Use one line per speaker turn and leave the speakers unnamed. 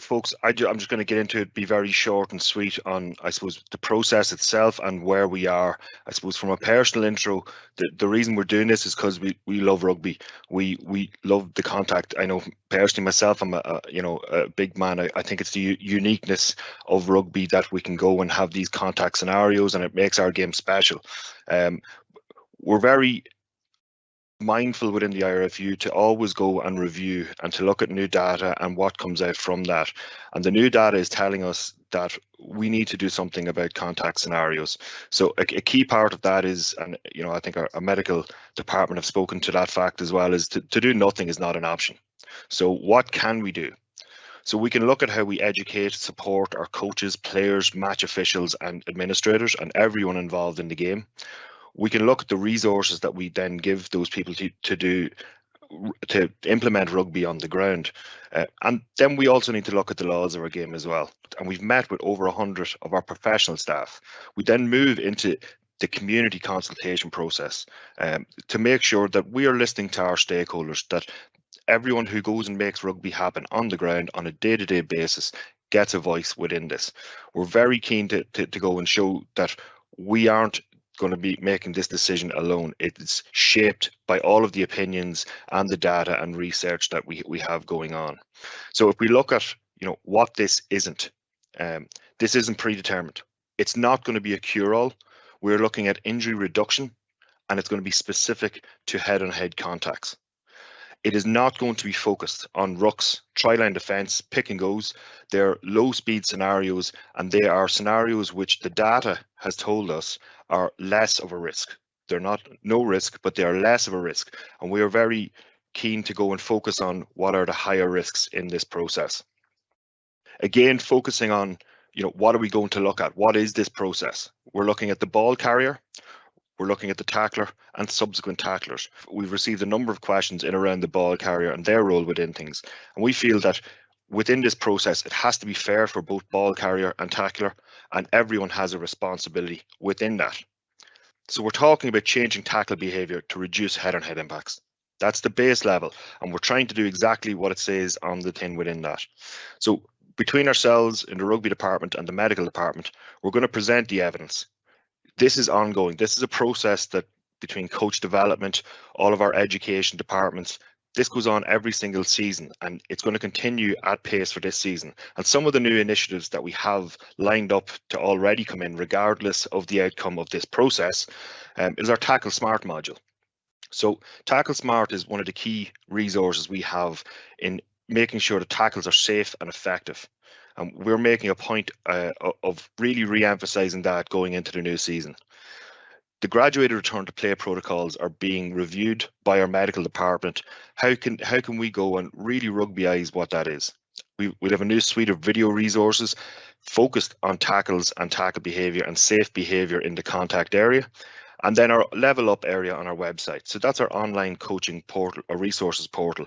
folks, I'm just going to get into it, be very short and sweet on, I suppose, the process itself and where we are. I suppose from a personal intro, the reason we're doing this is because we love rugby. We love the contact. I know personally myself, I'm a big man. I think it's the uniqueness of rugby that we can go and have these contact scenarios, and it makes our game special. We're very mindful within the IRFU to always go and review and to look at new data and what comes out from that. And the new data is telling us that we need to do something about contact scenarios. So a key part of that is, and I think our medical department have spoken to that fact as well, is to do nothing is not an option. So what can we do? So we can look at how we educate, support our coaches, players, match officials and administrators and everyone involved in the game. We can look at the resources that we then give those people to implement rugby on the ground. And then we also need to look at the laws of our game as well. And we've met with over 100 of our professional staff. We then move into the community consultation process to make sure that we are listening to our stakeholders, that everyone who goes and makes rugby happen on the ground on a day-to-day basis gets a voice within this. We're very keen to go and show that we aren't going to be making this decision alone. It's shaped by all of the opinions and the data and research that we have going on. So if we look at what this isn't predetermined. It's not going to be a cure-all. We're looking at injury reduction, and it's going to be specific to head-on-head contacts. It is not going to be focused on rucks, try-line defence, pick and goes. They're low-speed scenarios, and they are scenarios which the data has told us are less of a risk. They're not no risk, but they are less of a risk. And we are very keen to go and focus on what are the higher risks in this process. Again, focusing on, what are we going to look at? What is this process? We're looking at the ball carrier. We're looking at the tackler and subsequent tacklers. We've received a number of questions in around the ball carrier and their role within things. And we feel that within this process, it has to be fair for both ball carrier and tackler, and everyone has a responsibility within that. So we're talking about changing tackle behaviour to reduce head-on-head impacts. That's the base level, and we're trying to do exactly what it says on the tin within that. So between ourselves in the rugby department and the medical department, we're going to present the evidence. This is ongoing. This is a process that between coach development, all of our education departments, this goes on every single season, and it's going to continue at pace for this season. And some of the new initiatives that we have lined up to already come in, regardless of the outcome of this process, is our Tackle Smart module. So Tackle Smart is one of the key resources we have in making sure the tackles are safe and effective. And we're making a point of really re-emphasising that going into the new season. The graduated return to play protocols are being reviewed by our medical department. How can we go and really rugbyize what that is? We'll have a new suite of video resources focused on tackles and tackle behaviour and safe behaviour in the contact area. And then our level up area on our website. So that's our online coaching portal, or resources portal.